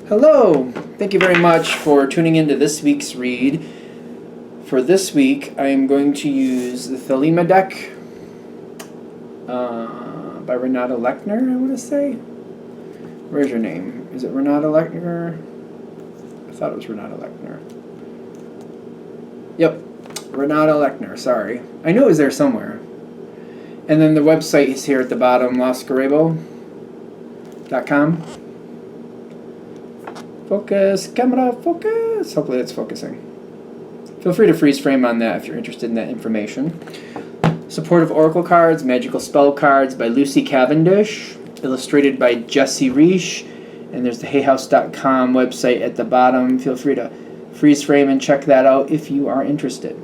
Hello! Thank you very much for tuning into this week's read. For this week, I am going to use the Thelema deck by Renata Lechner, I want to say. Where's your name? Is it Renata Lechner? I thought it was Renata Lechner. Yep, Renata Lechner, sorry. I knew it was there somewhere. And then the website is here at the bottom, loscarebo.com. Focus, camera, focus. Hopefully it's focusing. Feel free to freeze frame on that if you're interested in that information. Supportive Oracle cards, Magical Spell cards by Lucy Cavendish, illustrated by Jesse Reish, and there's the hayhouse.com website at the bottom. Feel free to freeze frame and check that out if you are interested.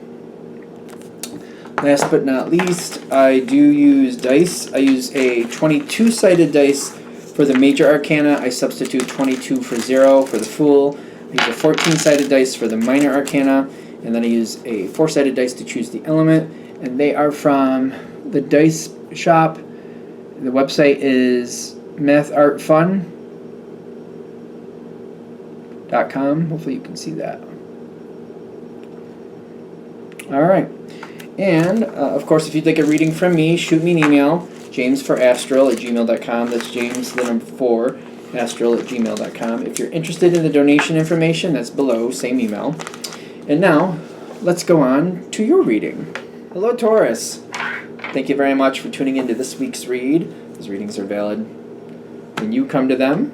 Last but not least, I do use dice. I use a 22-sided dice for the Major Arcana. I substitute 22 for 0 for the Fool. I use a 14-sided dice for the Minor Arcana, and then I use a 4-sided dice to choose the element. And they are from the Dice Shop. The website is mathartfun.com. Hopefully you can see that. All right. And, of course, if you'd like a reading from me, shoot me an email, jamesforastral@gmail.com. That's James, the number 4, astral@gmail.com. If you're interested in the donation information, that's below, same email. And now, let's go on to your reading. Hello, Taurus. Thank you very much for tuning into this week's read. These readings are valid when you come to them.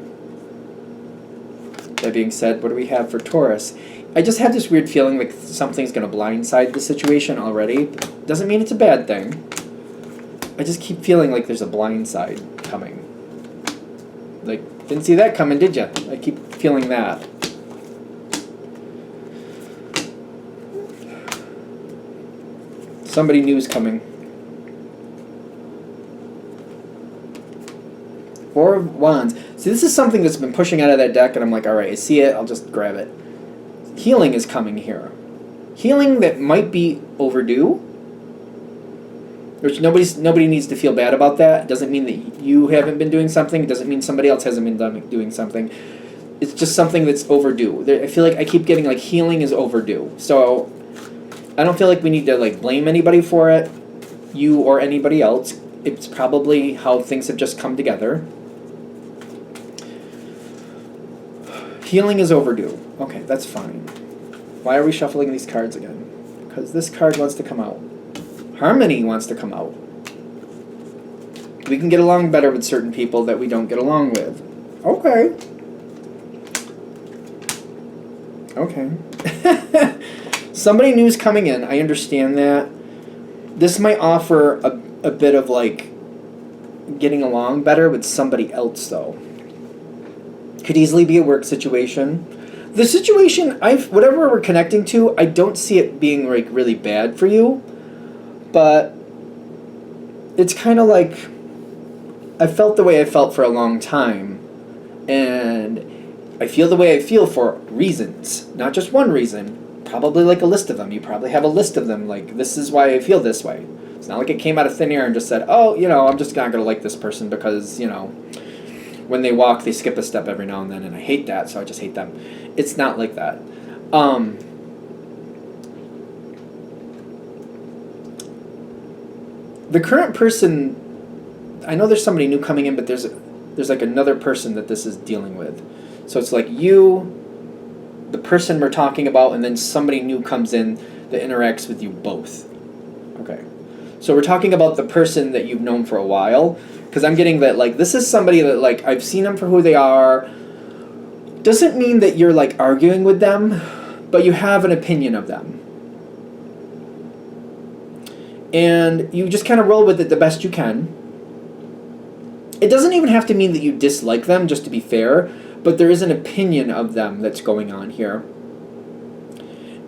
That being said, what do we have for Taurus? I just have this weird feeling like something's going to blindside the situation already. Doesn't mean it's a bad thing. I just keep feeling like there's a blindside coming. Like, didn't see that coming, did you? I keep feeling that. Somebody new is coming. 4 of Wands. See, this is something that's been pushing out of that deck, and I'm like, alright, I see it, I'll just grab it. Healing is coming here. Healing that might be overdue. Which nobody needs to feel bad about that. It doesn't mean that you haven't been doing something. It doesn't mean somebody else hasn't been doing something. It's just something that's overdue. I feel like I keep getting like healing is overdue. So I don't feel like we need to like blame anybody for it, you or anybody else. It's probably how things have just come together. Healing is overdue. Okay, that's fine. Why are we shuffling these cards again? Because this card wants to come out. Harmony wants to come out. We can get along better with certain people that we don't get along with. Okay. Okay. Somebody new's coming in. I understand that. This might offer a bit of like getting along better with somebody else though. Could easily be a work situation. The situation, whatever we're connecting to, I don't see it being like really bad for you. But it's kind of like I felt the way I felt for a long time. And I feel the way I feel for reasons. Not just one reason. Probably like a list of them. You probably have a list of them. Like, this is why I feel this way. It's not like it came out of thin air and just said, oh, I'm just not going to like this person because, when they walk, they skip a step every now and then, and I hate that, so I just hate them. It's not like that. The current person, I know there's somebody new coming in, but there's like another person that this is dealing with. So it's like you, the person we're talking about, and then somebody new comes in that interacts with you both. Okay. So we're talking about the person that you've known for a while. Because I'm getting that, like, this is somebody that, like, I've seen them for who they are. Doesn't mean that you're, like, arguing with them, but you have an opinion of them. And you just kind of roll with it the best you can. It doesn't even have to mean that you dislike them, just to be fair, but there is an opinion of them that's going on here.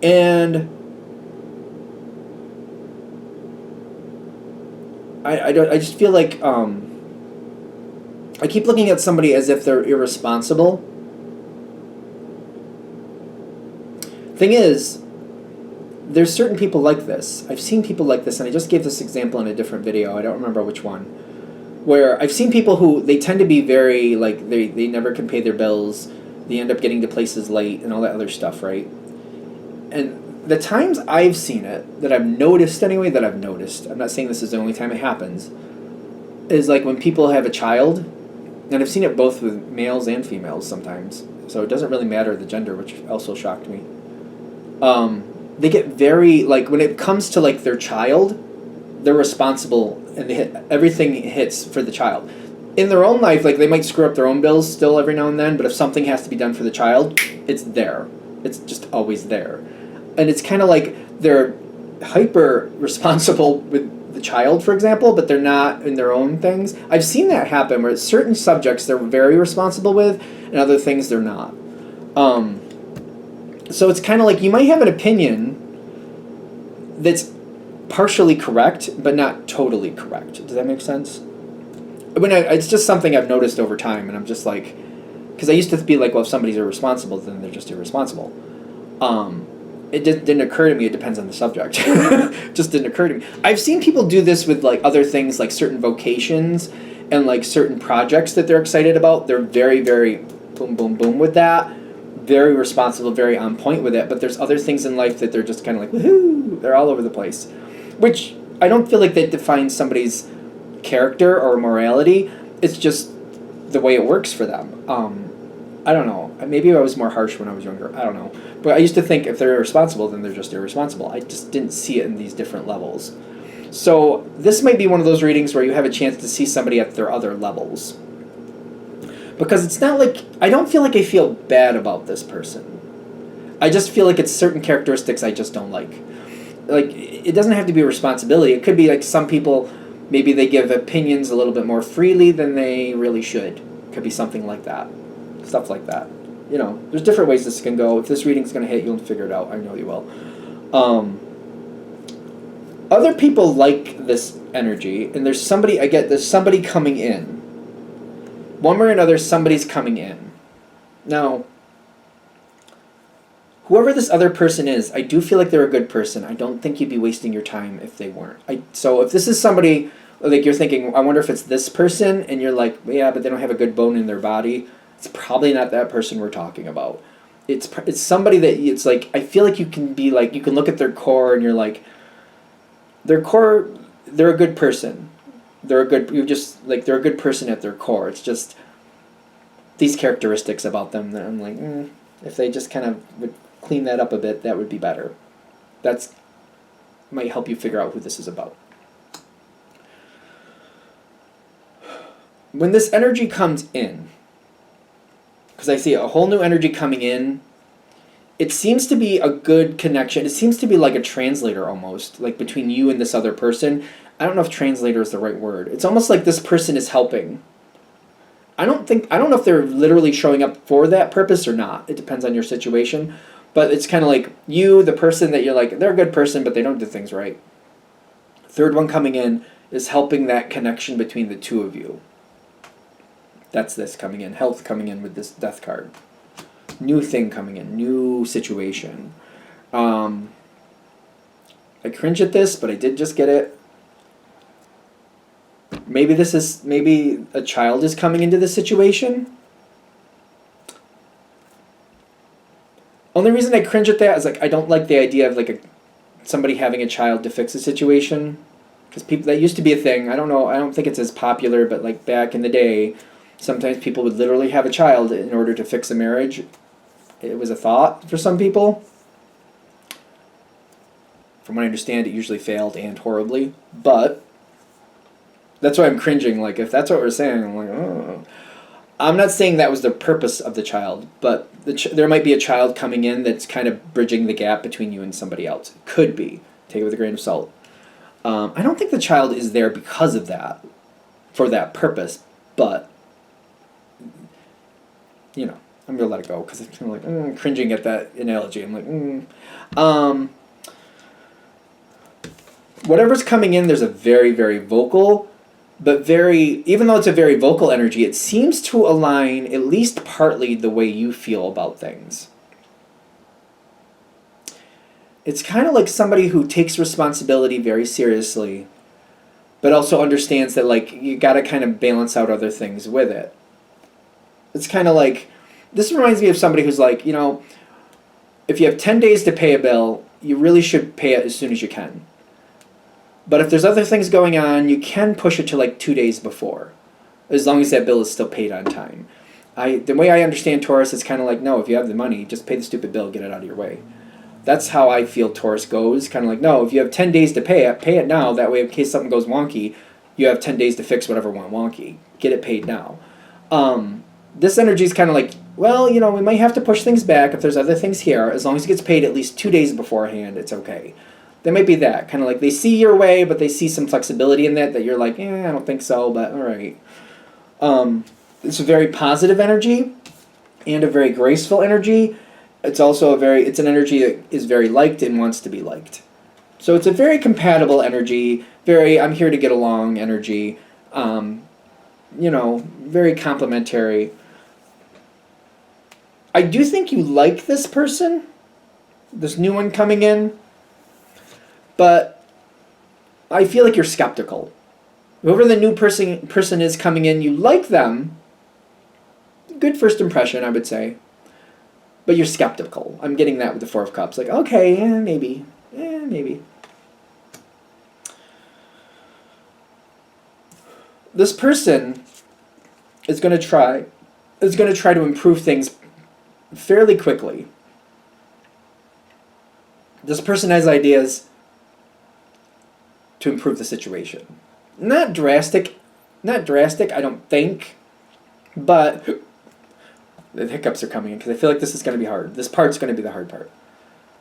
And I just feel like I keep looking at somebody as if they're irresponsible. Thing is, there's certain people like this. I've seen people like this, and I just gave this example in a different video. I don't remember which one. Where I've seen people who, they tend to be very, like, they never can pay their bills. They end up getting to places late and all that other stuff, right? And the times I've seen it, that I've noticed anyway, I'm not saying this is the only time it happens, is like when people have a child, and I've seen it both with males and females sometimes, so it doesn't really matter the gender, which also shocked me. They get very, like, when it comes to, like, their child, they're responsible, and everything hits for the child. In their own life, like, they might screw up their own bills still every now and then, but if something has to be done for the child, it's there. It's just always there. And it's kind of like they're hyper responsible with the child, for example, but they're not in their own things. I've seen that happen where certain subjects they're very responsible with, and other things they're not. So it's kind of like you might have an opinion that's partially correct, but not totally correct. Does that make sense? It's just something I've noticed over time, and I'm just like, because I used to be like, well, if somebody's irresponsible, then they're just irresponsible. It didn't occur to me, it depends on the subject. Just didn't occur to me. I've seen people do this with like other things, like certain vocations and like certain projects that they're excited about. They're very, very boom, boom, boom with that. Very responsible, very on point with it. But there's other things in life that they're just kind of like, woohoo, they're all over the place. Which I don't feel like that defines somebody's character or morality. It's just the way it works for them. I don't know. Maybe I was more harsh when I was younger. I don't know. But I used to think if they're irresponsible, then they're just irresponsible. I just didn't see it in these different levels. So this might be one of those readings where you have a chance to see somebody at their other levels. Because it's not like, I don't feel like I feel bad about this person. I just feel like it's certain characteristics I just don't like. Like, it doesn't have to be a responsibility. It could be like some people, maybe they give opinions a little bit more freely than they really should. It could be something like that. Stuff like that. You know, there's different ways this can go. If this reading's going to hit, you'll figure it out. I know you will. Other people like this energy, and there's somebody coming in. One way or another, somebody's coming in. Now, whoever this other person is, I do feel like they're a good person. I don't think you'd be wasting your time if they weren't. So if this is somebody, like you're thinking, I wonder if it's this person, and you're like, yeah, but they don't have a good bone in their body, it's probably not that person we're talking about. It's somebody that it's like, I feel like you can be like, you can look at their core and you're like, their core, they're a good person. They're a good person at their core. It's just these characteristics about them that I'm like, if they just kind of would clean that up a bit, that would be better. That's might help you figure out who this is about. When this energy comes in, because I see a whole new energy coming in, it seems to be a good connection. It seems to be like a translator almost, like between you and this other person. I don't know if translator is the right word. It's almost like this person is helping. I don't know if they're literally showing up for that purpose or not. It depends on your situation. But it's kind of like you, the person that you're like, they're a good person, but they don't do things right. Third one coming in is helping that connection between the two of you. That's this coming in. Health coming in with this death card. New thing coming in. New situation. I cringe at this, but I did just get it. Maybe a child is coming into this situation. Only reason I cringe at that is like I don't like the idea of like somebody having a child to fix a situation, because that used to be a thing. I don't know. I don't think it's as popular, but like back in the day, sometimes people would literally have a child in order to fix a marriage. It was a thought for some people. From what I understand, it usually failed and horribly, but that's why I'm cringing. Like, if that's what we're saying, I'm like, oh. I'm not saying that was the purpose of the child, but there might be a child coming in that's kind of bridging the gap between you and somebody else. It could be. Take it with a grain of salt. I don't think the child is there because of that, for that purpose, but, you know, I'm going to let it go because I'm kind of like cringing at that analogy. I'm like, whatever's coming in, there's a very, very vocal, but even though it's a very vocal energy, it seems to align at least partly the way you feel about things. It's kind of like somebody who takes responsibility very seriously, but also understands that like you got to kind of balance out other things with it. It's kind of like This reminds me of somebody who's like, if you have 10 days to pay a bill, you really should pay it as soon as you can. But if there's other things going on, you can push it to like 2 days before, as long as that bill is still paid on time. The way I understand Taurus is kind of like, no, if you have the money, just pay the stupid bill, get it out of your way. That's how I feel Taurus goes. Kind of like, no, if you have 10 days to pay it now. That way, in case something goes wonky, you have 10 days to fix whatever went wonky. Get it paid now. This energy is kind of like, well, we might have to push things back if there's other things here. As long as it gets paid at least 2 days beforehand, it's okay. There might be that. Kind of like they see your way, but they see some flexibility in that you're like, I don't think so, but all right. It's a very positive energy and a very graceful energy. It's also it's an energy that is very liked and wants to be liked. So it's a very compatible energy, very I'm here to get along energy, very complementary. I do think you like this person, this new one coming in, but I feel like you're skeptical. Whoever the new person is coming in, you like them. Good first impression, I would say. But you're skeptical. I'm getting that with the Four of Cups. Like, okay, maybe. Maybe. This person is going to try to improve things fairly quickly. This person has ideas to improve the situation. Not drastic, I don't think, but the hiccups are coming in because I feel like this is going to be hard. This part's going to be the hard part.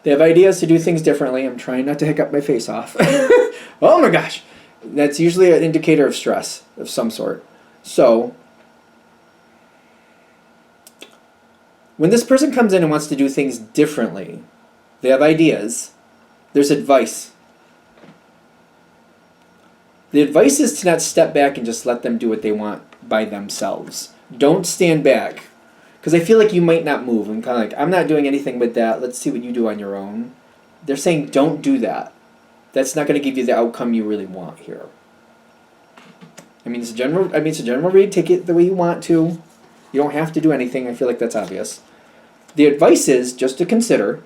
They have ideas to do things differently. I'm trying not to hiccup my face off. Oh my gosh. That's usually an indicator of stress of some sort. So, when this person comes in and wants to do things differently, they have ideas, there's advice. The advice is to not step back and just let them do what they want by themselves. Don't stand back. Because I feel like you might not move. I'm kind of like, I'm not doing anything with that. Let's see what you do on your own. They're saying don't do that. That's not going to give you the outcome you really want here. It's a general read. Take it the way you want to. You don't have to do anything. I feel like that's obvious. The advice is just to consider.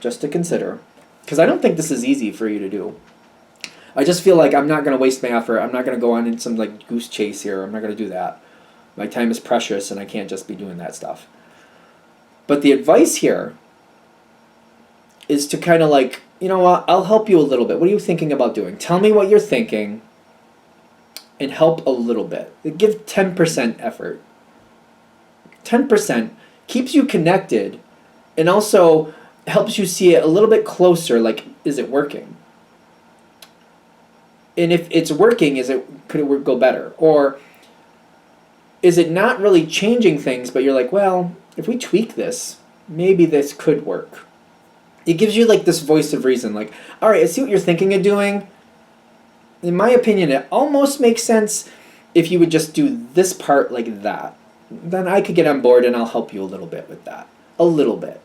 Because I don't think this is easy for you to do. I just feel like I'm not going to waste my effort. I'm not going to go on in some like goose chase here. I'm not going to do that. My time is precious and I can't just be doing that stuff. But the advice here is to kind of like, you know what, I'll help you a little bit. What are you thinking about doing? Tell me what you're thinking and help a little bit. Give 10% effort. 10% keeps you connected and also helps you see it a little bit closer, like, is it working? And if it's working, could it go better? Or is it not really changing things, but you're like, well, if we tweak this, maybe this could work. It gives you like this voice of reason, like, all right, I see what you're thinking of doing. In my opinion, it almost makes sense if you would just do this part like that. Then I could get on board and I'll help you a little bit with that. A little bit.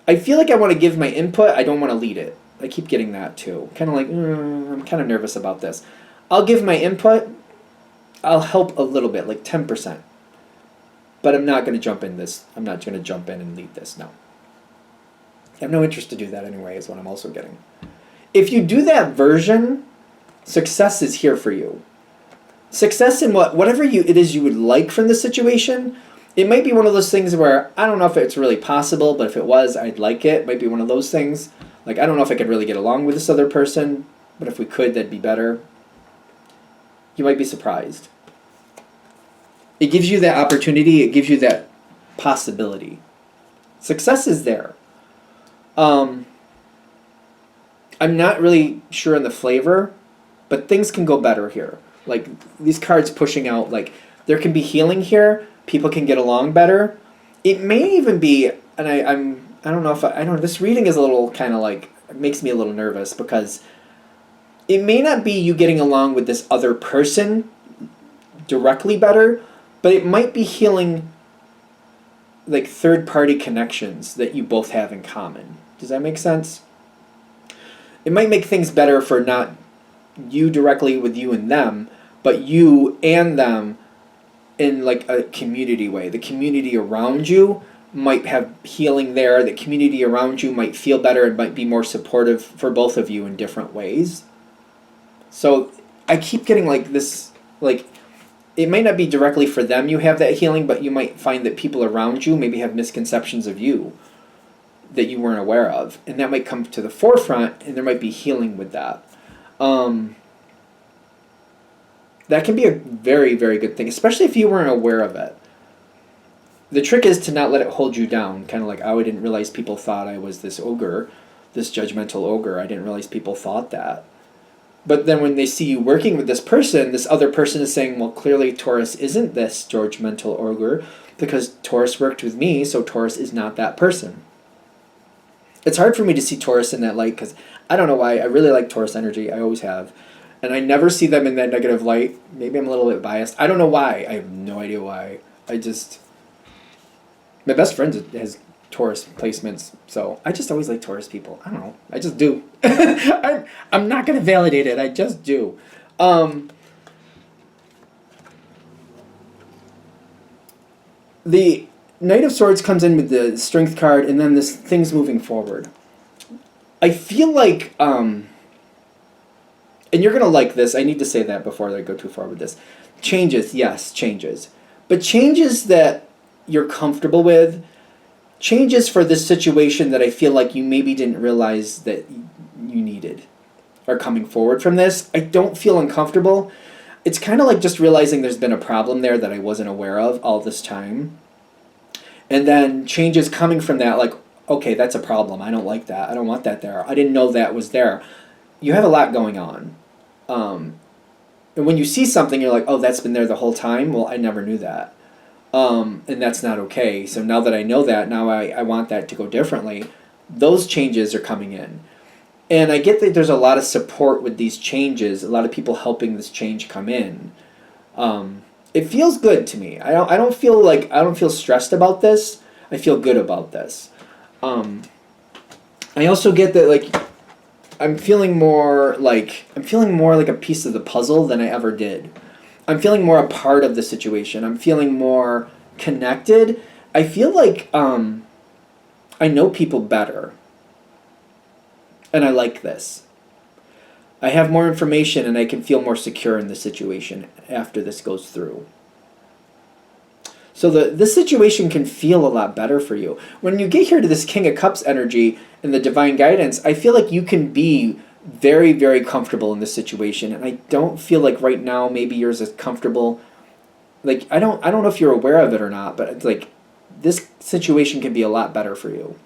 I feel like I want to give my input. I don't want to lead it. I keep getting that too. Kind of like, I'm kind of nervous about this. I'll give my input. I'll help a little bit, like 10%. But I'm not going to jump in this. I'm not going to jump in and lead this. No. I have no interest to do that anyway, is what I'm also getting. If you do that version, success is here for you. Success in whatever it is you would like from the situation. It might be one of those things where I don't know if it's really possible, but if it was, I'd like it. It might be one of those things. Like, I don't know if I could really get along with this other person, but if we could, that'd be better. You might be surprised. It gives you that opportunity. It gives you that possibility. Success is there. I'm not really sure on the flavor, but things can go better here. Like, these cards pushing out, like, there can be healing here. People can get along better. It may even be, and I don't know if I don't know, this reading is a little kind of like, it makes me a little nervous because it may not be you getting along with this other person directly better, but it might be healing like third-party connections that you both have in common. Does that make sense? It might make things better for not you directly with you and them, but you and them in like a community way. The community around you might have healing there. The community around you might feel better and might be more supportive for both of you in different ways. So I keep getting like this, like, it might not be directly for them you have that healing, but you might find that people around you maybe have misconceptions of you that you weren't aware of. And that might come to the forefront, and there might be healing with that. That can be a very, very good thing, especially if you weren't aware of it. The trick is to not let it hold you down. Kind of like, oh, I didn't realize people thought I was this ogre, this judgmental ogre. I didn't realize people thought that. But then when they see you working with this other person is saying, well, clearly Taurus isn't this judgmental ogre because Taurus worked with me, so Taurus is not that person. It's hard for me to see Taurus in that light because I don't know why. I really like Taurus energy. I always have. And I never see them in that negative light. Maybe I'm a little bit biased. I don't know why. I have no idea why. My best friend has Taurus placements, so I just always like Taurus people. I don't know. I just do. I'm not going to validate it. I just do. The Knight of Swords comes in with the Strength card, and then this thing's moving forward. I feel like, and you're going to like this. I need to say that before I go too far with this. Changes, yes, changes. But changes that you're comfortable with, changes for this situation that I feel like you maybe didn't realize that you needed are coming forward from this. I don't feel uncomfortable. It's kind of like just realizing there's been a problem there that I wasn't aware of all this time. And then changes coming from that, like, okay, that's a problem. I don't like that. I don't want that there. I didn't know that was there. You have a lot going on. And when you see something, you're like, oh, that's been there the whole time? Well, I never knew that. And that's not okay. So now that I know that, now I want that to go differently. Those changes are coming in. And I get that there's a lot of support with these changes, a lot of people helping this change come in. It feels good to me. I don't feel stressed about this. I feel good about this. I also get that, like, I'm feeling more like a piece of the puzzle than I ever did. I'm feeling more a part of the situation. I'm feeling more connected. I feel like I know people better. And I like this. I have more information and I can feel more secure in the situation after this goes through. So this situation can feel a lot better for you. When you get here to this King of Cups energy and the divine guidance, I feel like you can be very, very comfortable in this situation. And I don't feel like right now maybe yours is comfortable. Like, I don't know if you're aware of it or not, but it's like this situation can be a lot better for you.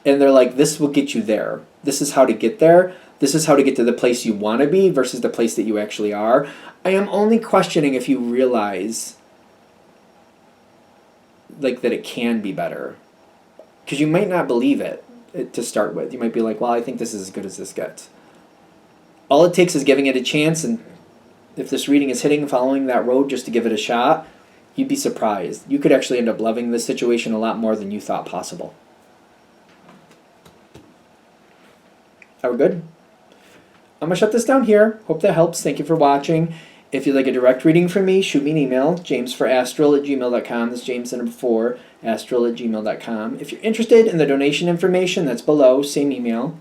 And they're like, this will get you there. This is how to get there. This is how to get to the place you want to be versus the place that you actually are. I am only questioning if you realize, like, that it can be better. Because you might not believe it to start with. You might be like, well, I think this is as good as this gets. All it takes is giving it a chance, and if this reading is hitting, following that road just to give it a shot, you'd be surprised. You could actually end up loving this situation a lot more than you thought possible. Are we good? I'm going to shut this down here. Hope that helps. Thank you for watching. If you'd like a direct reading from me, shoot me an email, jamesforastral@gmail.com. That's James number 4, astral@gmail.com. If you're interested in the donation information, that's below, same email.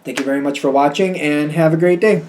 Thank you very much for watching, and have a great day.